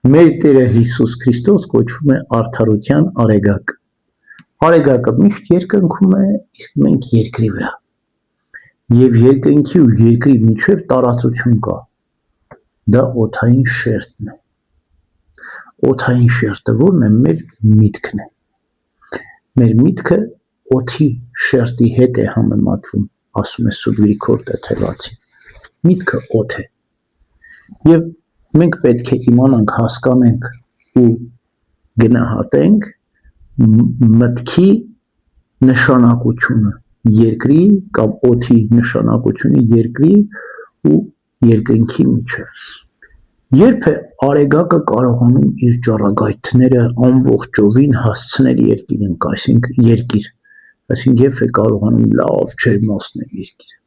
Մեր Տերը Հիսուս Քրիստոս կոչվում է արդարության արեգակ։ Արեգակը միշտ երկնքում է, իսկ մենք երկրի վրա։ Եվ երկնքի ու երկրի միջև տարածություն կա։ Դա օդային շերտն է։ Օդային շերտը որն է, մեր միտքն է։ Մեր միտքը օդի շերտի հետ է համեմատվում, ասում է Սուրբ Գրիգոր Թեթևացին։ Միտքը օդ է։ Եվ մենք պետք է իմանանք, հասկանենք ու գնահատենք մտքի նշանակությունը երկրի կամ օդի նշանակությունը երկրի ու երկնքի միջև։ Երբ է արեգակը կարողանում իր ճառագայթները ամբողջովին հասցնել երկիրնք, այսինքն երկիր, այսինքն երբ է կարողանում լավ ջերմացնել երկիրը,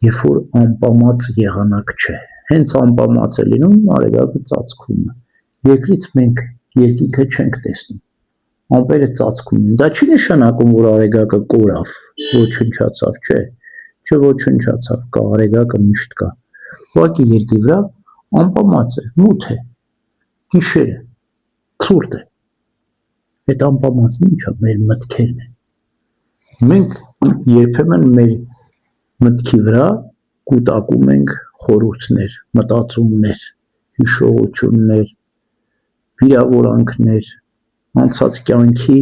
երբ որ անպամած եղանակ չէ, հենց անպամած է լինում, արեգակը ծածկվում է։ Երկրից մենք երկինքը չենք տեսնում, ամպերը ծածկում են։ Դա չի նշանակում, որ արեգակը կորավ, ոչնչացավ, չէ, ոչնչացավ, կա արեգակը միշտ կա։ Ուղղակի երկրի վրա անպամած է, մութ է, գիշեր է, ցուրտ է։ Այդ անպամածն ինչ է, մեր մտքերն են։ Մենք երբեմն մեր մտքի վրա կուտակում ենք խորհուրդներ, մտածումներ, հիշողություններ, վիրավորանքներ, անցած կյանքի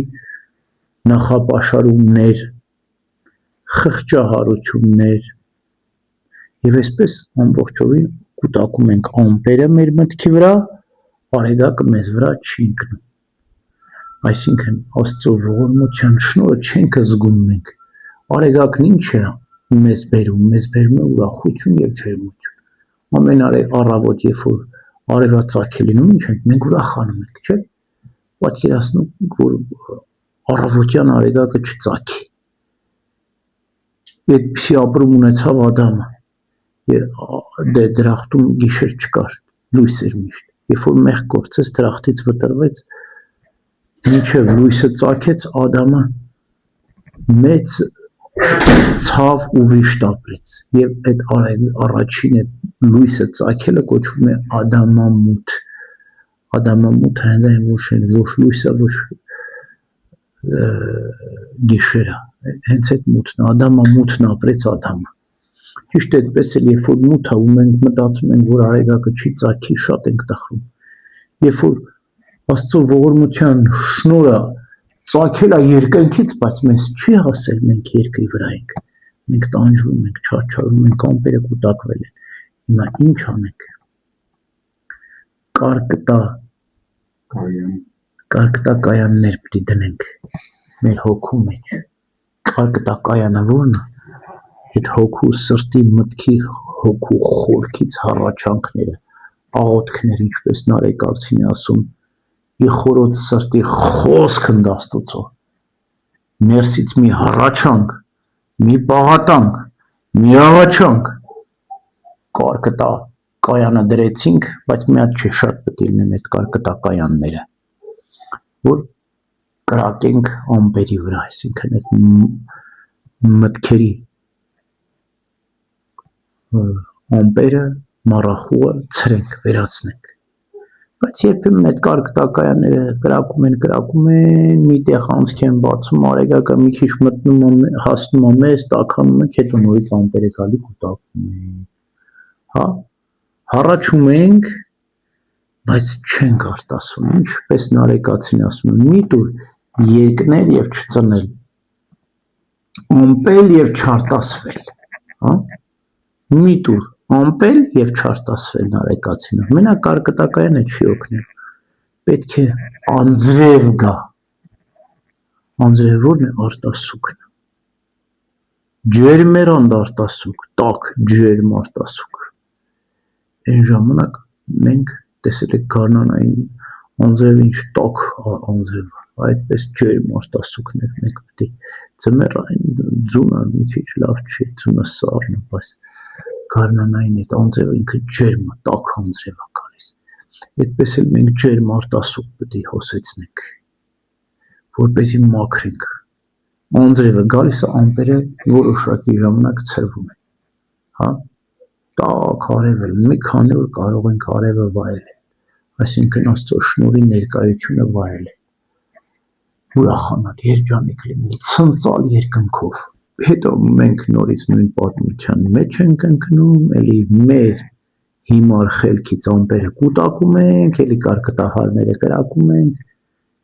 նախապաշարումներ, խղճահարություններ, եւ այսպես ամբողջովին կուտակում ենք ամպերը մեր մտքի վրա, արեգակը մեզ վրա չի ընկնում։ Այսինքն Աստծո ողորմության շնորհը չենք զգում մենք։ Արեգակն ինչ է մեզ բերում է ուրախություն եւ ջերմություն։ Ամեն առավոտ, երբ որ արևածագ է լինում, ինչ ենք, մենք ուրախանում ենք, չէ՞։ Պատկերացնու, որ առավոտյան արեգակը չծագի։ Այդպիսի ապրում ունեցավ Ադամը։ Դրախտում գիշեր չկար, լույս էր միշտ։ Երբ որ մեղք գործեց, դրախտից վտրվեց, մինչև լույսը ծագեց, Ադամը մեծ ցավ ու վիշտ ապրեց։ Եվ այդ առաջին լույսը ծագելը կոչվում է Ադամամութ։ Ադամամութը ոչ լույսը, ոչ գիշերը, հենց այդ մութն, Ադամամութն ապրեց Ադամը։ Ճիշտ այդպես էլ, երբ որ մութ է ու մենք մտածում ենք, որ արեգակը չի ծագի, շատ ենք տխրում։ Երբ որ Աստծո ողորմության շնորհը ծագել է երկնքից, բայց մեզ չի հասել, մենք երկրի վրա ենք։ Մենք տանջվում ենք, չարչարում ենք, ամպերը կուտակվել են։ Հիմա ինչ անենք։ Կարկտակայաններ պիտի դնենք մեր հոգու մեջ։ Կարկտակայանը որն է։ Այդ հոգու սրտի մտքի հոգու խորքից հառաչանքները, աղոթքները, ինչպես Նարեկացին է ասում, ի խորոց սրտի խոսք ընդաստուծո, ներսից մի հառաչանք, մի պաղատանք, մի աղաչանք, կարկտակայանը դրեցինք, բայց մի հատ չէ, շատ պետք է լինեն այդ կարկտակայանները, որ կրակենք ամպերի վրա, այսինքն այդ մտքերի ամպերը, մառախուղը ցրենք, վերացնենք։ Բայց երբեմն այդ կարկտակայանները կրակում են, մի տեղ անցք են բացում, արեգակը մի քիչ մտնում է, հասնում է մեզ, տաքանում ենք, հետո նորից ամպերը գալի կուտակում են։ Հա, հառաչում ենք, բայց չենք արտասում, ինչպես Նարեկացին ասում է, մի տուր երկնել եւ չծնել, ամպել եւ չարտասվել, հա, մի տուր ամպել եւ չարտասվել Նարեկացին։ Մենակ կարկտակայանը չի օգնել, պետք է անձրև գա, անձրև որն է, արտասուքն, ջերմերանդ արտասուք, տաք ջերմ արտասուք։ Այն ժամանակ մենք տեսել եք գարնանային անձրև ինչ տաք անձրև, այդպես ջերմ արտասուքներ մենք պետք է ձմեռային ձյունը մի քիչ լավ չի, ձյունը սառն է, բայց գարնանային այդ անձրևը ինքը ջերմ է, տաք անձրև է գալիս։ Այդպես էլ մենք ջերմ արտասուք պետք է հոսեցնենք, որպեսզի մաքրենք։ Անձրևը գալիս է, ամպերը որոշակի ժամանակ ցրվում են, հա, տաք արևը, մի քանի օր կարող ենք արևը վայելել, այսինքն Աստծո շնորհի ներկայությունը վայելել, ուրախանալ, երջանիկ լինել, ցնծալ երկնքով։ Հետո մենք նորից նույն պատմության մեջ ենք ընկնում, էլի մեր հիմար խելքից ամպերը կուտակում ենք, էլի կարկտահարները կրակում ենք,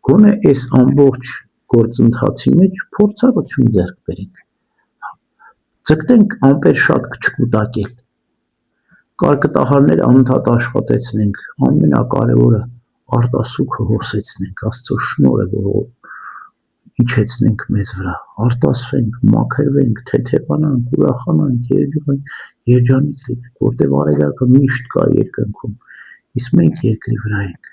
գոնե այս ամբողջ գործընթացի մեջ փորձառություն ձեռք բերենք, ձգտենք ամպեր շատ չկուտակել, կարկտահարները անընդհատ աշխատեցնենք, ամենակարևորը արտասուքը հոսեցնենք, Աստծո շնորհը որ իջեցնենք մեզ վրա, արտասվենք, մաքրվենք, թեթևանանք, ուրախանանք, երջանիկ լինենք, որտեղ արեգակը միշտ կա երկնքում, իսկ մենք երկրի վրա ենք,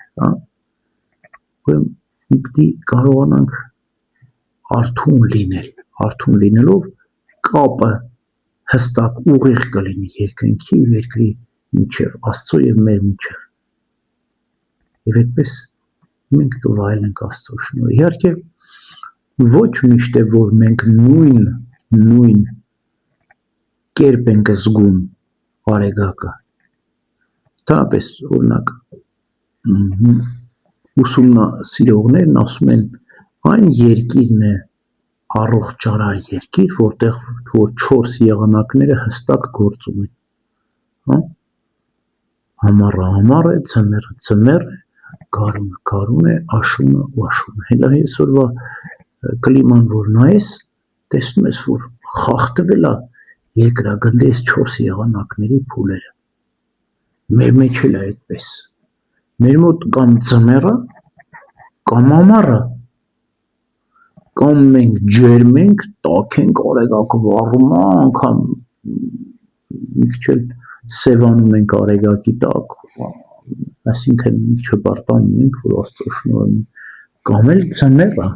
ուրեմն պիտի կարողանանք արթուն լինել, արթուն լինելով կապը հստակ ուղիղ կլինի երկնքի ու երկրի միջև, Աստծո եւ մեր միջև, եւ այդպես մենք կվայելենք Աստծո շնորհը, իհարկե ոչ միշտ է որ մենք նույն կերպ ենք զգում արեգակը, ընդհանրապես օրինակ ուսումնասիրողներն ասում են այն երկիրն է առողջարար երկիր, որտեղ որ 4 եղանակները հստակ գործում են, ամառը ամառ է, ձմեռը ձմեռ է, գարունը գարուն է, աշունը աշուն է, հենց այսօրվա կլիման որ նայես, տեսնում ես որ խախտվել է երկրագնդի այս 4 եղանակների փուլերը, մեր մեջ էլ է այդպես, մեր մոտ կամ ձմեռը, կամ ամառը, կամ մենք ջերմ ենք, տաք ենք, արեգակը վառում է, անգամ մի քիչ էլ սևանում ենք արեգակի տակ, այսինքն մի քիչ պարտանում ենք, որ Աստծո շնորհը, կամ էլ ձմեռը,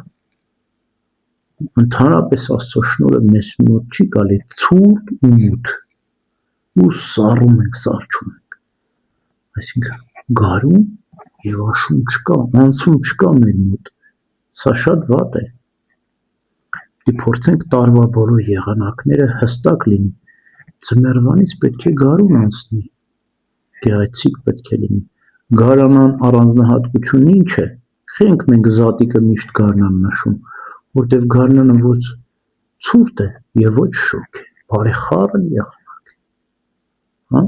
ընդհանրապես Աստծո շնորհը մեզ մոտ չի գալի ցուրտ ու մութ, ու սառում ենք, սառչում ենք, այսինքն գարուն եւ աշուն չկա, անցում չկա մեր մոտ, սա շատ վատ է, փորձենք տարվա բոլոր եղանակները հստակ լինի, ձմեռվանից պետք է գարուն անցնի, գեղեցիկ պետք է լինի, գարանան առանձնահատկությունն ինչ է, խենք մենք զատիկը միշտ գարնան նշում, որտեղ գարնանը ոչ ցուրտ է եւ ոչ շոգ է, բարեխառն եղանակ է,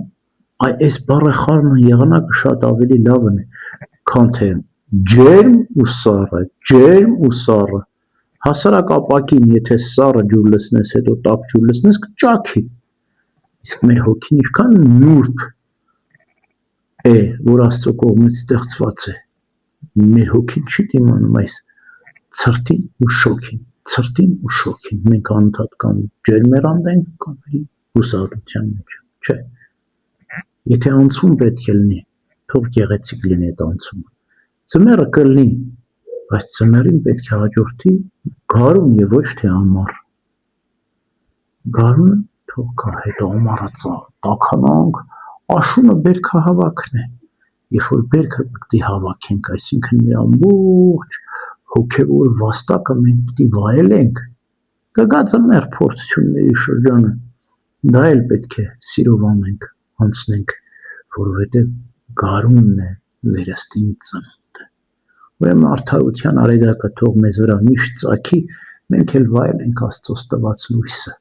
այս բարեխառն եղանակը շատ ավելի լավն է, քան թե ջերմ ու սառը, հասարակ ապակին, եթե սառը ջուր լցնես, հետո տաք ջուր լցնես, կճաքի, իսկ մեր հոգին ինչքան նուրբ է, որ Աստծո կողմից ստեղծված է, մեր հոգին չի դիմանում այս ցրտին ու շոքին, մենք անընդհատ կամ ջերմեռանդ ենք, կամ հուսահատության մեջ, չէ, եթե անցում պետք է լինի, թող գեղեցիկ լինի այդ անցումը, ձմեռը կլինի, բայց ձմեռին պետք է հաջորդի գարուն եւ ոչ թե ամառ, գարունը թող գա, հետո ամառը տաքանանք, աշունը բերքահավաքն է, երբ որ բերքը պիտի հավաքենք, այսինքն մի ամբողջ հոգևոր վաստակը մենք պիտի վայելենք, կգա ձմեռ փորձությունների շրջանը, դա էլ պետք է սիրով անցնենք, որովհետև գարունն է վերստին ծնունդը, ուրեմն արդարության արեգակը թող մեզ վրա միշտ ծագի, մենք էլ վայելենք Աստծոս տված լույսը,